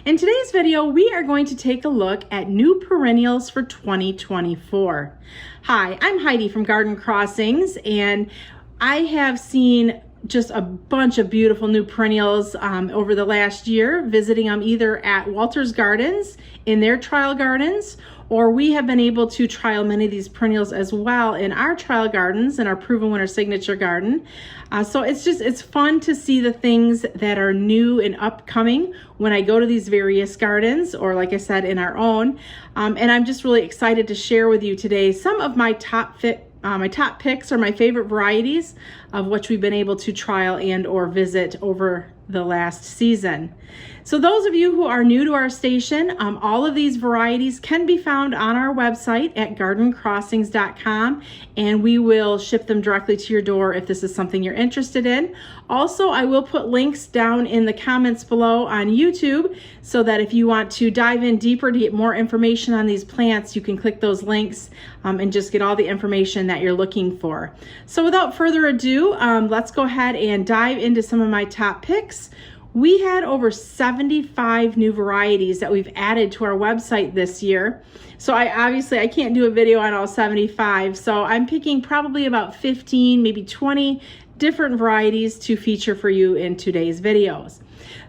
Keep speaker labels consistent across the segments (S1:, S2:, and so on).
S1: In today's video, we are going to take a look at new perennials for 2024. Hi, I'm Heidi from Garden Crossings, and I have seen just a bunch of beautiful new perennials over the last year, visiting them either at Walter's Gardens in their trial gardens, or we have been able to trial many of these perennials as well in our trial gardens, in our Proven Winner Signature Garden. So it's fun to see the things that are new and upcoming when I go to these various gardens, or like I said, in our own. And I'm just really excited to share with you today some of my top picks or my favorite varieties of which we've been able to trial and or visit over the last season. So those of you who are new to our station, all of these varieties can be found on our website at gardencrossings.com, and we will ship them directly to your door if this is something you're interested in. Also, I will put links down in the comments below on YouTube so that if you want to dive in deeper to get more information on these plants, you can click those links and just get all the information that you're looking for. So without further ado, let's go ahead and dive into some of my top picks. We had over 75 new varieties that we've added to our website this year. So I can't do a video on all 75. So I'm picking probably about 15, maybe 20 different varieties to feature for you in today's videos.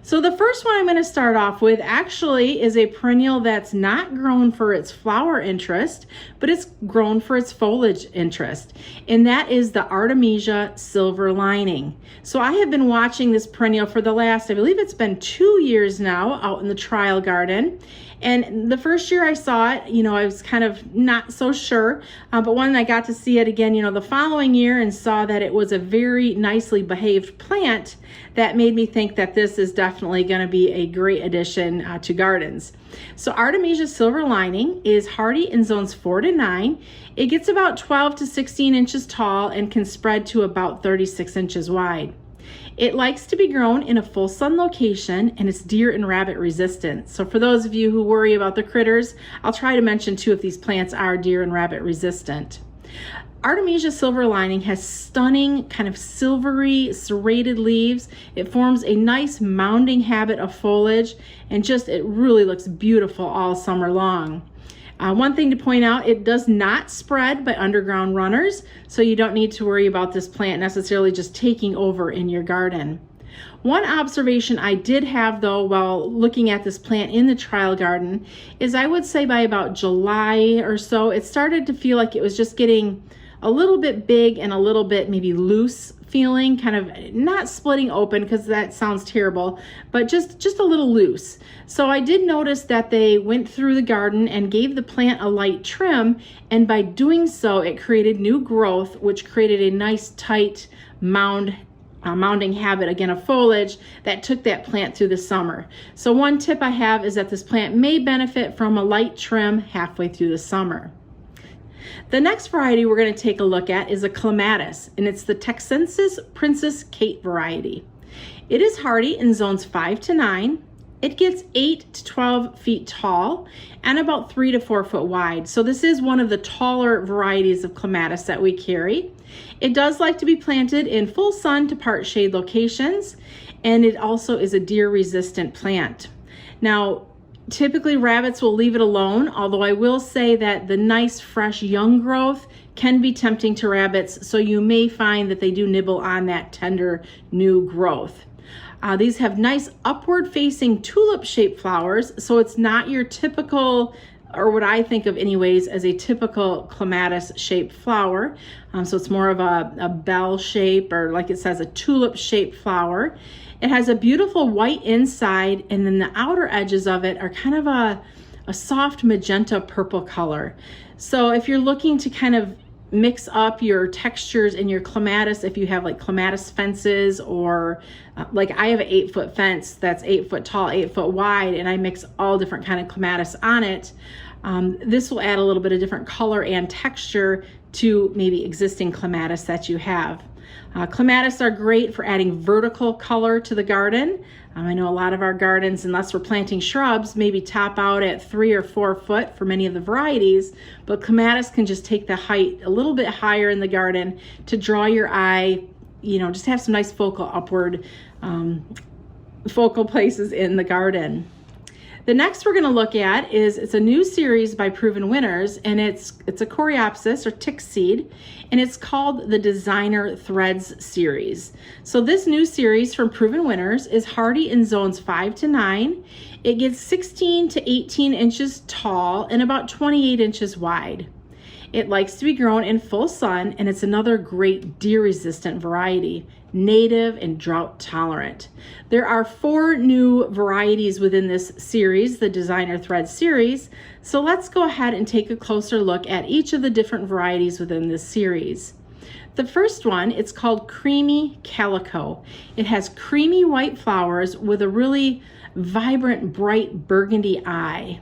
S1: So the first one I'm going to start off with actually is a perennial that's not grown for its flower interest, but it's grown for its foliage interest, and that is the Artemisia silver lining. So I have been watching this perennial for the last, I believe it's been 2 years now, out in the trial garden. And the first year I saw it, I was kind of not so sure, but when I got to see it again, the following year and saw that it was a very nicely behaved plant, that made me think that this is definitely going to be a great addition to gardens. So Artemisia silver lining is hardy in zones 4 to 9. It gets about 12 to 16 inches tall and can spread to about 36 inches wide. It likes to be grown in a full sun location, and it's deer and rabbit resistant. So for those of you who worry about the critters, I'll try to mention too if these plants are deer and rabbit resistant. Artemisia silver lining has stunning kind of silvery serrated leaves. It forms a nice mounding habit of foliage, and it really looks beautiful all summer long. One thing to point out, it does not spread by underground runners, so you don't need to worry about this plant necessarily just taking over in your garden. One observation I did have though while looking at this plant in the trial garden is I would say by about July or so, it started to feel like it was just getting a little bit big and a little bit maybe loose feeling, kind of not splitting open because that sounds terrible, but just a little loose. So I did notice that they went through the garden and gave the plant a light trim, and by doing so it created new growth, which created a nice tight mounding habit again of foliage that took that plant through the summer. So one tip I have is that this plant may benefit from a light trim halfway through the summer. The next variety we're going to take a look at is a Clematis, and it's the Texensis Princess Kate variety. It is hardy in zones 5 to 9. It gets 8 to 12 feet tall and about 3 to 4 foot wide. So this is one of the taller varieties of Clematis that we carry. It does like to be planted in full sun to part shade locations, and it also is a deer resistant plant. Now, typically rabbits will leave it alone, although I will say that the nice fresh young growth can be tempting to rabbits, so you may find that they do nibble on that tender new growth. These have nice upward facing tulip shaped flowers, so it's not your typical, or what I think of anyways, as a typical Clematis shaped flower. So it's more of a bell shape, or like it says, a tulip shaped flower. It has a beautiful white inside, and then the outer edges of it are kind of a soft magenta purple color. So if you're looking to kind of mix up your textures in your Clematis, if you have like Clematis fences, or like I have an 8-foot fence that's 8 foot tall, 8 foot wide, and I mix all different kind of Clematis on it, this will add a little bit of different color and texture to maybe existing Clematis that you have. Clematis are great for adding vertical color to the garden. I know a lot of our gardens, unless we're planting shrubs, maybe top out at 3 or 4 foot for many of the varieties, but Clematis can just take the height a little bit higher in the garden to draw your eye, just have some nice focal upward focal places in the garden. The next we're going to look at it's a new series by Proven Winners, and it's a Coreopsis or tick seed, and it's called the Designer Threads series. So this new series from Proven Winners is hardy in zones 5 to 9. It gets 16 to 18 inches tall and about 28 inches wide. It likes to be grown in full sun, and it's another great deer-resistant variety, native and drought tolerant. There are 4 new varieties within this series, the Designer Thread series. So let's go ahead and take a closer look at each of the different varieties within this series. The first one, it's called Creamy Calico. It has creamy white flowers with a really vibrant, bright burgundy eye.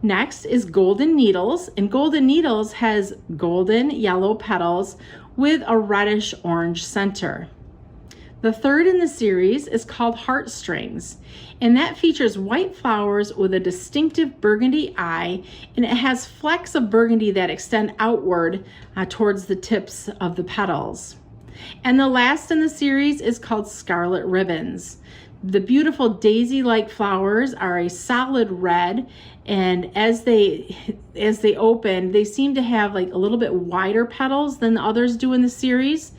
S1: Next is Golden Needles, and Golden Needles has golden yellow petals with a reddish orange center. The third in the series is called Heartstrings, and that features white flowers with a distinctive burgundy eye, and it has flecks of burgundy that extend outward towards the tips of the petals. And the last in the series is called Scarlet Ribbons. The beautiful daisy-like flowers are a solid red, and as they open, they seem to have like a little bit wider petals than the others do in the series.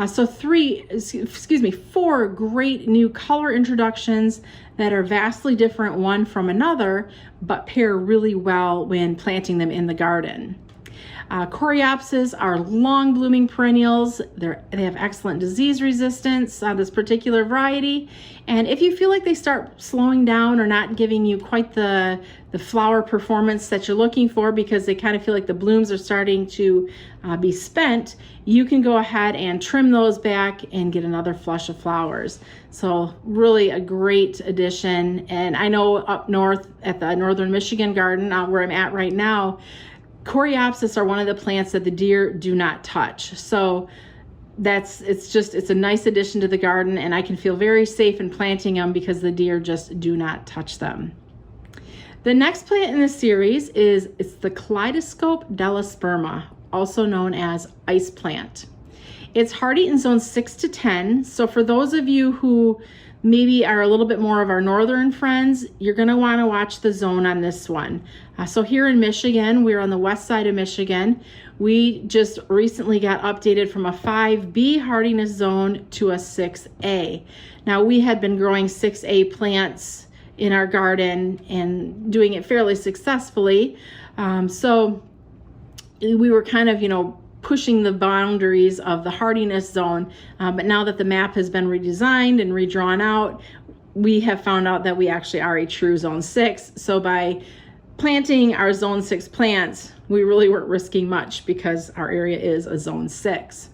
S1: So 4 great new color introductions that are vastly different one from another, but pair really well when planting them in the garden. Coreopsis are long blooming perennials. They have excellent disease resistance on this particular variety. And if you feel like they start slowing down or not giving you quite the flower performance that you're looking for, because they kind of feel like the blooms are starting to be spent, you can go ahead and trim those back and get another flush of flowers. So really a great addition. And I know up north at the Northern Michigan garden, where I'm at right now, Coreopsis are one of the plants that the deer do not touch. So it's a nice addition to the garden, and I can feel very safe in planting them because the deer just do not touch them. The next plant in this series it's the Kaleidoscope Delosperma, also known as ice plant. It's hardy in zones 6 to 10. So for those of you who maybe are a little bit more of our northern friends, you're going to want to watch the zone on this one. So here in Michigan, we're on the west side of Michigan. We just recently got updated from a 5B hardiness zone to a 6A. Now we had been growing 6A plants in our garden and doing it fairly successfully. So we were kind of, pushing the boundaries of the hardiness zone, but now that the map has been redesigned and redrawn out, we have found out that we actually are a true zone 6. So by planting our zone 6 plants, we really weren't risking much because our area is a zone 6.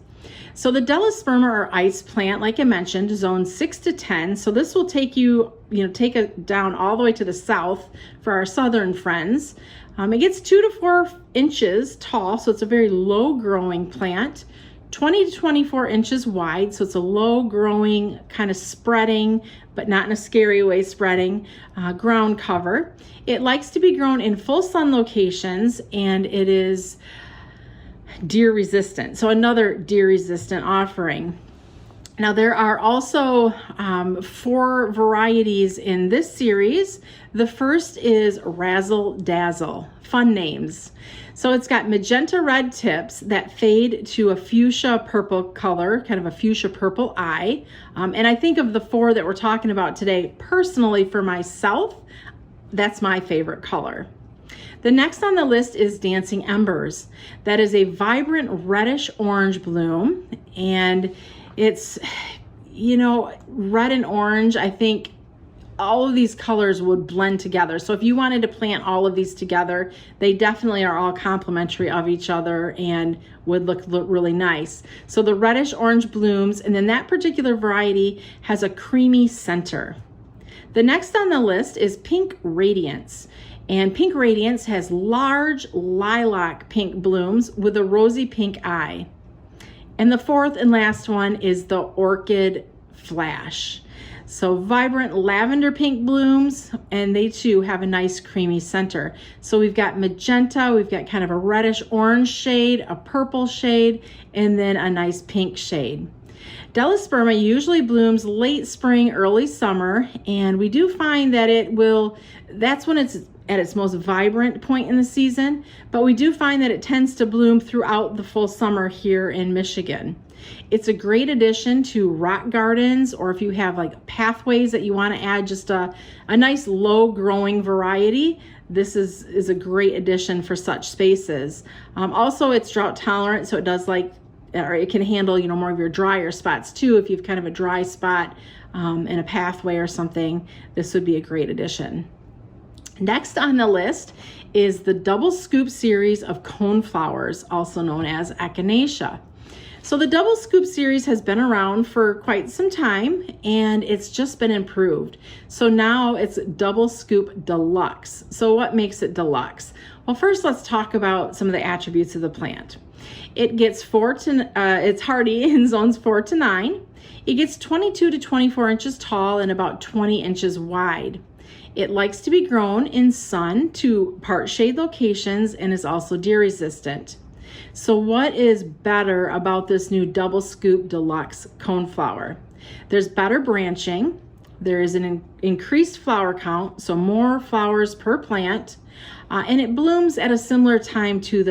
S1: So the Delosperma or ice plant, like I mentioned, zone 6 to 10. So this will take take it down all the way to the south for our southern friends. It gets 2 to 4 inches tall, so it's a very low growing plant, 20 to 24 inches wide, so it's a low growing, kind of spreading, but not in a scary way spreading, ground cover. It likes to be grown in full sun locations, and it is deer resistant, so another deer resistant offering. Now there are also 4 varieties in this series. The first is Razzle Dazzle, fun names. So it's got magenta red tips that fade to a fuchsia purple color, kind of a fuchsia purple eye. And I think of the 4 that we're talking about today, personally for myself, that's my favorite color. The next on the list is Dancing Embers. That is a vibrant reddish orange bloom, and it's, red and orange. I think all of these colors would blend together. So if you wanted to plant all of these together, they definitely are all complementary of each other and would look really nice. So the reddish orange blooms, and then that particular variety has a creamy center. The next on the list is Pink Radiance. And Pink Radiance has large lilac pink blooms with a rosy pink eye. And the 4th and last one is the Orchid Flash. So vibrant lavender pink blooms, and they too have a nice creamy center. So we've got magenta, we've got kind of a reddish orange shade, a purple shade, and then a nice pink shade. Delosperma usually blooms late spring, early summer, and we do find that that's when it's at its most vibrant point in the season, but we do find that it tends to bloom throughout the full summer here in Michigan. It's a great addition to rock gardens, or if you have like pathways that you want to add just a nice low growing variety, this is a great addition for such spaces. Also, it's drought tolerant, so it does or it can handle, more of your drier spots too. If you've kind of a dry spot in a pathway or something, this would be a great addition. Next on the list is the double scoop series of coneflowers, also known as Echinacea. So the double scoop series has been around for quite some time, and it's just been improved. So now it's double scoop deluxe. So what makes it deluxe? Well, first let's talk about some of the attributes of the plant. It gets it's hardy in zones 4 to 9. It gets 22 to 24 inches tall and about 20 inches wide. It likes to be grown in sun to part shade locations and is also deer resistant. So what is better about this new double scoop deluxe coneflower? There's better branching. There is an increased flower count, so more flowers per plant, and it blooms at a similar time to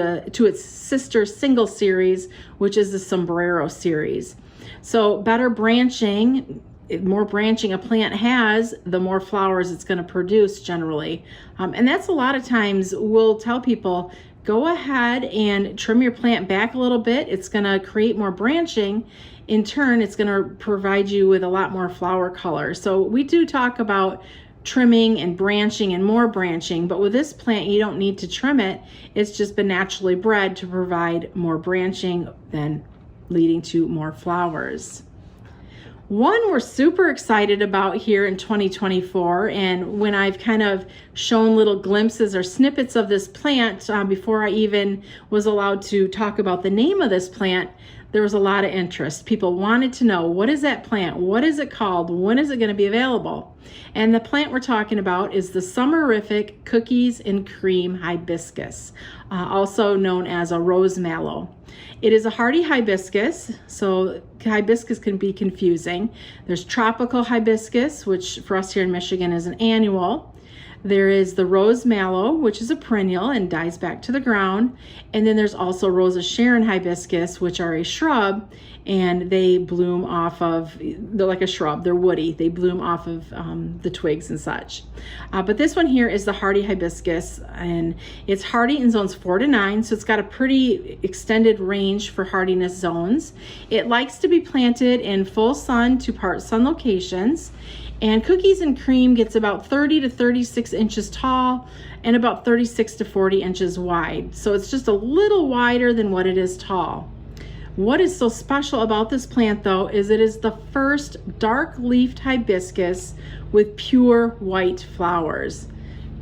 S1: its sister single series, which is the Sombrero series. So better branching. The more branching a plant has, the more flowers it's going to produce generally. And that's a lot of times we'll tell people, go ahead and trim your plant back a little bit. It's going to create more branching. In turn, it's going to provide you with a lot more flower color. So we do talk about trimming and branching and more branching, but with this plant, you don't need to trim it. It's just been naturally bred to provide more branching, then leading to more flowers. One we're super excited about here in 2024, and when I've kind of shown little glimpses or snippets of this plant before I even was allowed to talk about the name of this plant, there was a lot of interest. People wanted to know, what is that plant? What is it called? When is it going to be available? And the plant we're talking about is the SUMMERIFIC Cookies and Cream Hibiscus, also known as a rose mallow. It is a hardy hibiscus, so hibiscus can be confusing. There's tropical hibiscus, which for us here in Michigan is an annual. There is the rose mallow, which is a perennial and dies back to the ground. And then there's also Rosa Sharon hibiscus, which are a shrub, and they bloom off of, they're like a shrub, they're woody. They bloom off of the twigs and such. But this one here is the hardy hibiscus, and it's hardy in zones 4 to 9, so it's got a pretty extended range for hardiness zones. It likes to be planted in full sun to part sun locations. And Cookies and Cream gets about 30 to 36 inches tall and about 36 to 40 inches wide. So it's just a little wider than what it is tall. What is so special about this plant though is it is the first dark-leafed hibiscus with pure white flowers.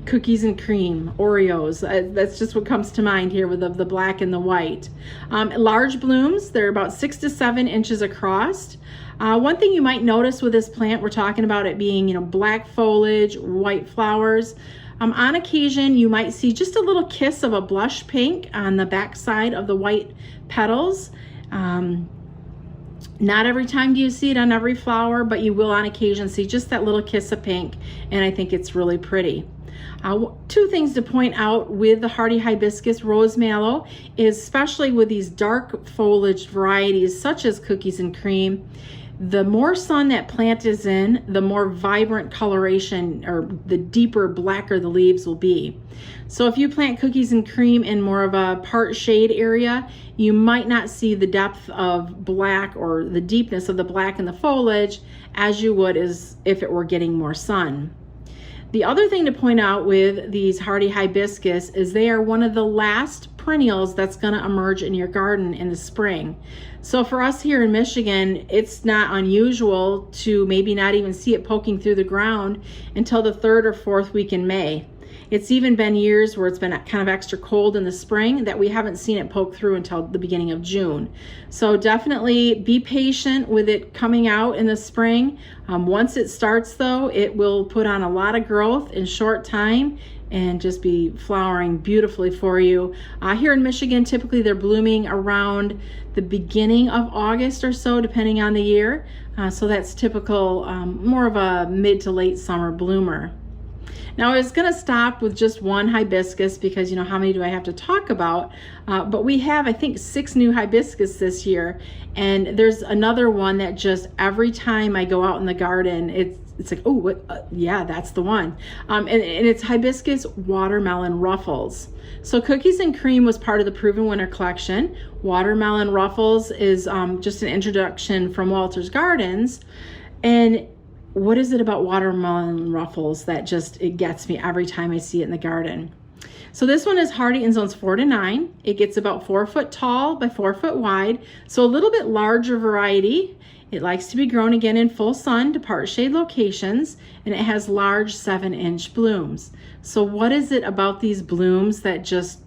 S1: Cookies and Cream, Oreos, that's just what comes to mind here with the black and the white. Large blooms, they're about 6 to 7 inches across. One thing you might notice with this plant, we're talking about it being, black foliage, white flowers. On occasion, you might see just a little kiss of a blush pink on the back side of the white petals. Not every time do you see it on every flower, but you will on occasion see just that little kiss of pink, and I think it's really pretty. Two things to point out with the hardy hibiscus rose mallow is, especially with these dark foliage varieties such as Cookies and Cream, the more sun that plant is in, the more vibrant coloration, or the deeper, blacker the leaves will be. So if you plant Cookies and Cream in more of a part shade area, you might not see the depth of black or the deepness of the black in the foliage as you would as if it were getting more sun. The other thing to point out with these hardy hibiscus is they are one of the last perennials that's going to emerge in your garden in the spring. So for us here in Michigan, it's not unusual to maybe not even see it poking through the ground until the 3rd or 4th week in May. It's even been years where it's been kind of extra cold in the spring that we haven't seen it poke through until the beginning of June. So definitely be patient with it coming out in the spring. Once it starts though, it will put on a lot of growth in short time and just be flowering beautifully for you. Here in Michigan, typically they're blooming around the beginning of August or so, depending on the year. So that's typical, more of a mid to late summer bloomer. Now I was gonna stop with just one hibiscus because you know, how many do I have to talk about? But we have, I think, 6 new hibiscus this year. And there's another one that just every time I go out in the garden, it's like, oh, yeah, that's the one. And it's Hibiscus Watermelon Ruffles. So Cookies and Cream was part of the Proven Winner collection. Watermelon Ruffles is just an introduction from Walter's Gardens. And what is it about watermelon ruffles that just, it gets me every time I see it in the garden? So this one is hardy in zones 4 to 9. It gets about 4 foot tall by 4 foot wide. So a little bit larger variety. It likes to be grown again in full sun to part shade locations, and it has large 7-inch blooms. So what is it about these blooms that just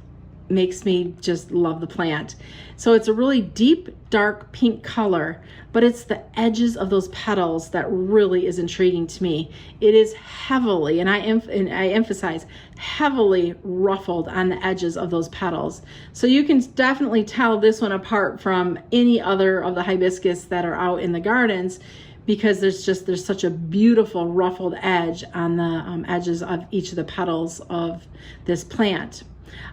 S1: makes me just love the plant? So it's a really deep, dark pink color, but it's the edges of those petals that really is intriguing to me. It is heavily, and I emphasize, heavily ruffled on the edges of those petals. So you can definitely tell this one apart from any other of the hibiscus that are out in the gardens, because there's such a beautiful ruffled edge on the edges of each of the petals of this plant.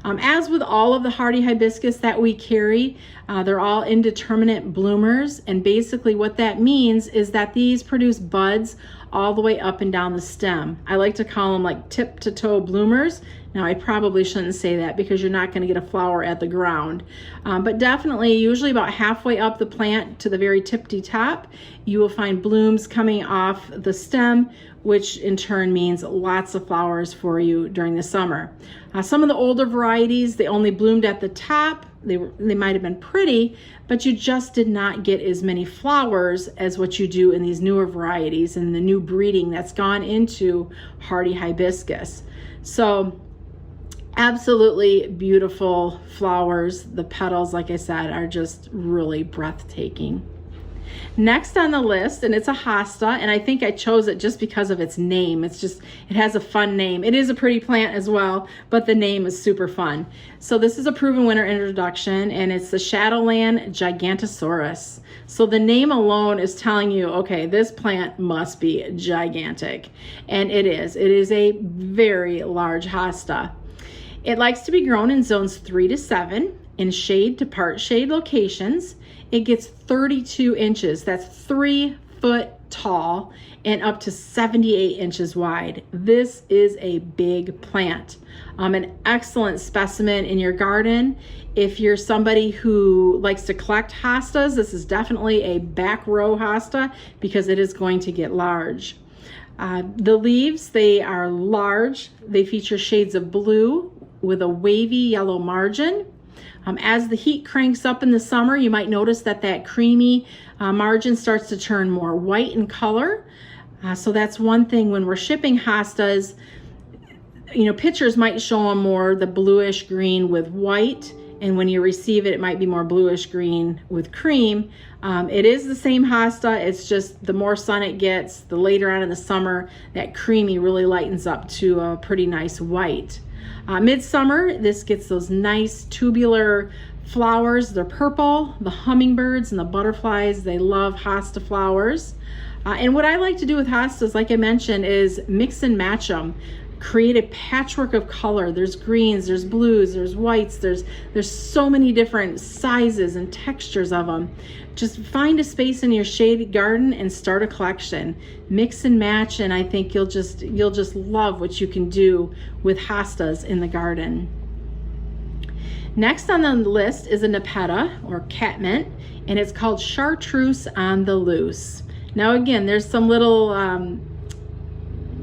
S1: As with all of the hardy hibiscus that we carry, they're all indeterminate bloomers, and basically what that means is that these produce buds all the way up and down the stem. I like to call them like tip to toe bloomers. Now I probably shouldn't say that because you're not going to get a flower at the ground, but definitely usually about halfway up the plant to the very tippy top, you will find blooms coming off the stem, which in turn means lots of flowers for you during the summer. Some of the older varieties, they only bloomed at the top. They might have been pretty, but you just did not get as many flowers as what you do in these newer varieties and the new breeding that's gone into hardy hibiscus. So absolutely beautiful flowers. The petals, like I said, are just really breathtaking. Next on the list, and it's a hosta, and I think I chose it just because of its name. It has a fun name. It is a pretty plant as well, but the name is super fun. So this is a Proven Winner introduction, and it's the Shadowland Gigantosaurus. So the name alone is telling you, okay, this plant must be gigantic. And it is. It is a very large hosta. It likes to be grown in zones 3 to 7 in shade to part shade locations. It gets 32 inches. That's 3 foot tall and up to 78 inches wide. This is a big plant. An excellent specimen in your garden. If you're somebody who likes to collect hostas, this is definitely a back row hosta because it is going to get large. The leaves, they are large. They feature shades of blue with a wavy yellow margin. As the heat cranks up in the summer, you might notice that creamy margin starts to turn more white in color. So that's one thing when we're shipping hostas. You know, pictures might show them more the bluish green with white, and when you receive it, it might be more bluish green with cream. It is the same hosta. It's just the more sun it gets, the later on in the summer, that creamy really lightens up to a pretty nice white. Midsummer, this gets those nice tubular flowers. They're purple. The hummingbirds and the butterflies, they love hosta flowers. And what I like to do with hostas, like I mentioned, is mix and match them. Create a patchwork of color. There's greens, there's blues, there's whites, there's so many different sizes and textures of them. Just find a space in your shaded garden and start a collection. Mix and match, and I think you'll just love what you can do with hostas in the garden. Next on the list is a Nepeta or catmint, and it's called Chartreuse on the Loose. Now again, there's some little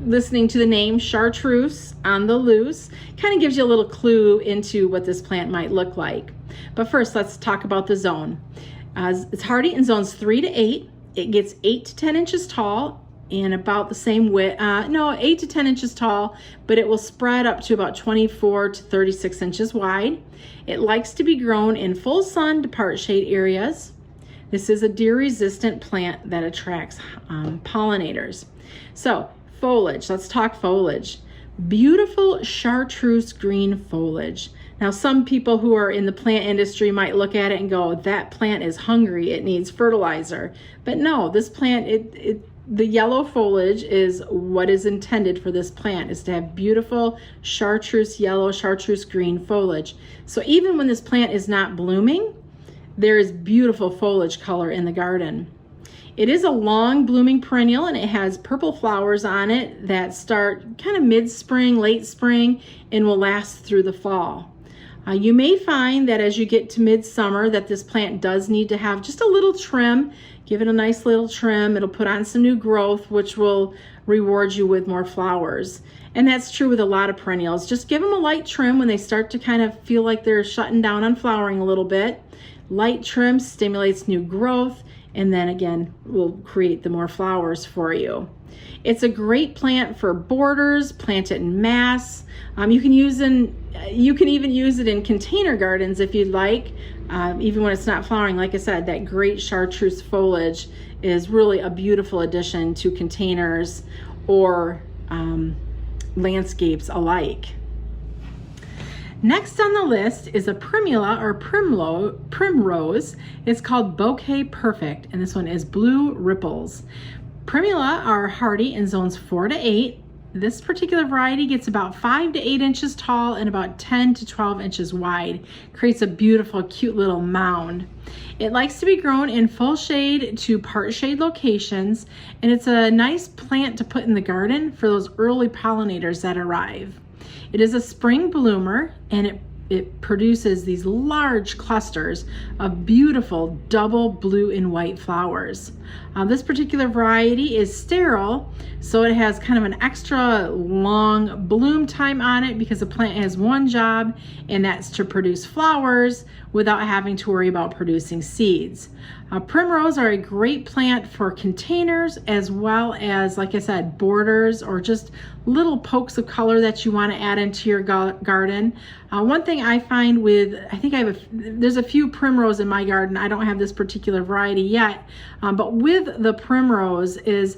S1: listening to the name Chartreuse on the Loose kind of gives you a little clue into what this plant might look like. But first, let's talk about the zone. It's hardy in zones 3 to 8. It gets 8 to 10 inches tall and about the same width, no, 8 to 10 inches tall, but it will spread up to about 24 to 36 inches wide. It likes to be grown in full sun to part shade areas. This is a deer-resistant plant that attracts pollinators. So foliage, let's talk foliage. Beautiful chartreuse green foliage. Now, some people who are in the plant industry might look at it and go, that plant is hungry, it needs fertilizer. But no, this plant, the yellow foliage is what is intended for this plant, is to have beautiful chartreuse yellow, chartreuse green foliage. So even when this plant is not blooming, there is beautiful foliage color in the garden. It is a long blooming perennial, and it has purple flowers on it that start kind of mid-spring, late spring, and will last through the fall. You may find that as you get to midsummer that this plant does need to have just a little trim. Give it a nice little trim. It'll put on some new growth, which will reward you with more flowers. And that's true with a lot of perennials. Just give them a light trim when they start to kind of feel like they're shutting down on flowering a little bit. Light trim stimulates new growth, and then again will create the more flowers for you. It's a great plant for borders. Plant it in mass. You can even use it in container gardens if you'd like, even when it's not flowering. Like I said, that great chartreuse foliage is really a beautiful addition to containers or landscapes alike. Next on the list is a Primula or primrose. It's called Bouquet Perfect, and this one is Blue Ripples. Primula are hardy in zones 4 to 8. This particular variety gets about 5 to 8 inches tall and about 10 to 12 inches wide. Creates a beautiful, cute little mound. It likes to be grown in full shade to part shade locations, and it's a nice plant to put in the garden for those early pollinators that arrive. It is a spring bloomer, and it produces these large clusters of beautiful double blue and white flowers. This particular variety is sterile, so it has kind of an extra long bloom time on it because the plant has one job, and that's to produce flowers without having to worry about producing seeds. Primrose are a great plant for containers as well as, like I said, borders or just little pokes of color that you want to add into your garden. One thing I find with, there's a few primrose in my garden. I don't have this particular variety yet, but with the primrose is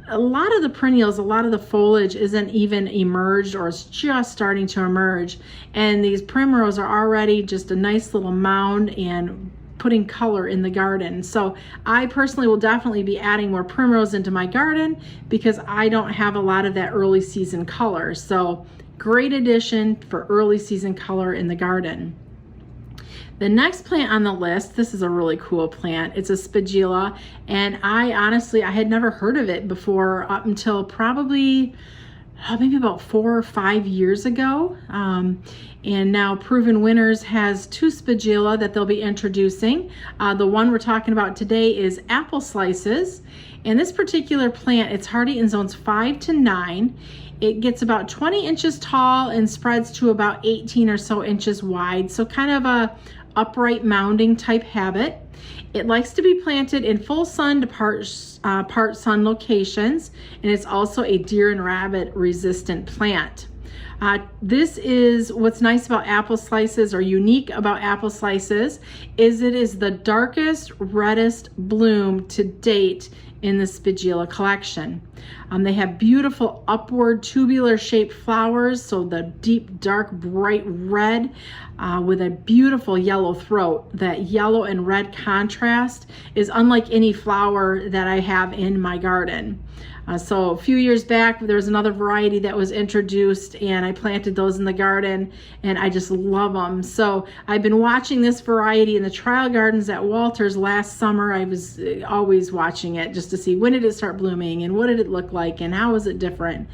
S1: a lot of the perennials, a lot of the foliage isn't even emerged or it's just starting to emerge. And these primrose are already just a nice little mound and putting color in the garden. So I personally will definitely be adding more primrose into my garden because I don't have a lot of that early season color. So great addition for early season color in the garden. The next plant on the list, this is a really cool plant. It's a Spigella, and I had never heard of it before up until probably maybe about 4 or 5 years ago. And now Proven Winners has 2 Spigella that they'll be introducing. The one we're talking about today is Apple Slices. And this particular plant, it's hardy in zones 5 to 9. It gets about 20 inches tall and spreads to about 18 or so inches wide. So kind of a upright mounding type habit. It likes to be planted in full sun to part sun locations, and it's also a deer and rabbit resistant plant. This is what's nice about Apple Slices, or unique about Apple Slices, is it is the darkest, reddest bloom to date in the Spigella collection. They have beautiful upward tubular shaped flowers, so the deep, dark, bright red with a beautiful yellow throat. That yellow and red contrast is unlike any flower that I have in my garden. So a few years back, there was another variety that was introduced, and I planted those in the garden, and I just love them. So I've been watching this variety in the trial gardens at Walters last summer. I was always watching it just to see when did it start blooming and what did it look like and how was it different.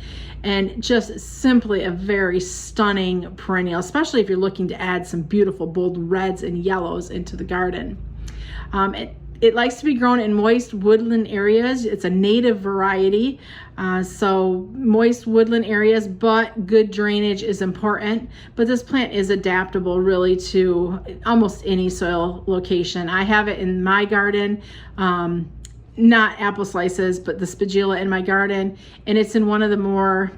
S1: And just simply a very stunning perennial, especially if you're looking to add some beautiful bold reds and yellows into the garden. It likes to be grown in moist woodland areas. It's a native variety, so moist woodland areas, but good drainage is important. But this plant is adaptable really to almost any soil location. I have it in my garden not apple slices, but the Spigella in my garden, and it's in one of the more,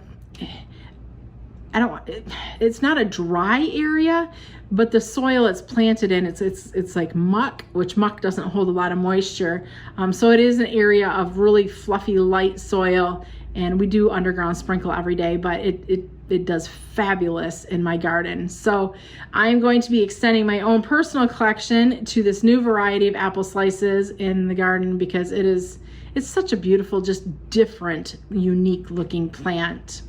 S1: it's not a dry area, but the soil it's planted in, it's like muck, which muck doesn't hold a lot of moisture. So it is an area of really fluffy, light soil, and we do underground sprinkle every day, but it does fabulous in my garden. So I'm going to be extending my own personal collection to this new variety of apple slices in the garden because it's such a beautiful, just different, unique looking plant.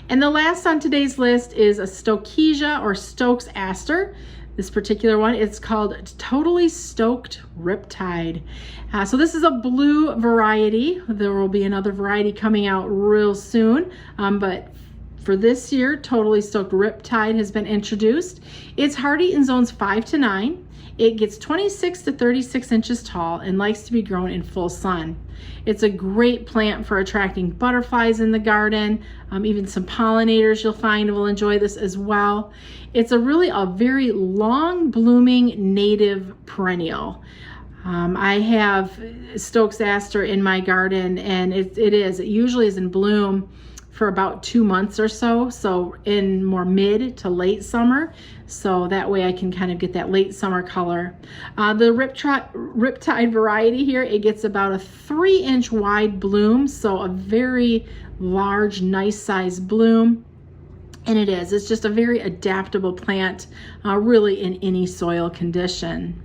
S1: And the last on today's list is a Stokesia or Stokes aster. This particular one, it's called Totally Stoked Riptide. So this is a blue variety. There will be another variety coming out real soon, but for this year, Totally Stoked Riptide has been introduced. It's hardy in zones 5 to 9. It gets 26 to 36 inches tall and likes to be grown in full sun. It's a great plant for attracting butterflies in the garden. Even some pollinators you'll find will enjoy this as well. It's a very long blooming native perennial. I have Stokes aster in my garden, and it usually is in bloom for about 2 months or so in more mid to late summer, so that way I can kind of get that late summer color. The Riptide variety here, it gets about a 3-inch wide bloom, so a very large, nice size bloom. And it's just a very adaptable plant, really in any soil condition.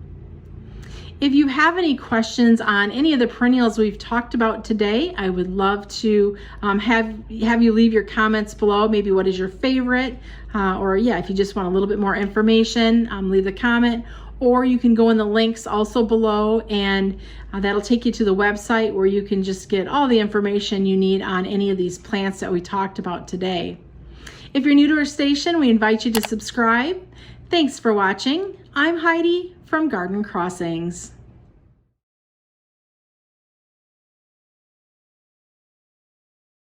S1: If you have any questions on any of the perennials we've talked about today, I would love to have you leave your comments below. Maybe what is your favorite, or if you just want a little bit more information, leave the comment, or you can go in the links also below, and that'll take you to the website where you can just get all the information you need on any of these plants that we talked about today. If you're new to our station, we invite you to subscribe. Thanks for watching. I'm Heidi from Garden Crossings.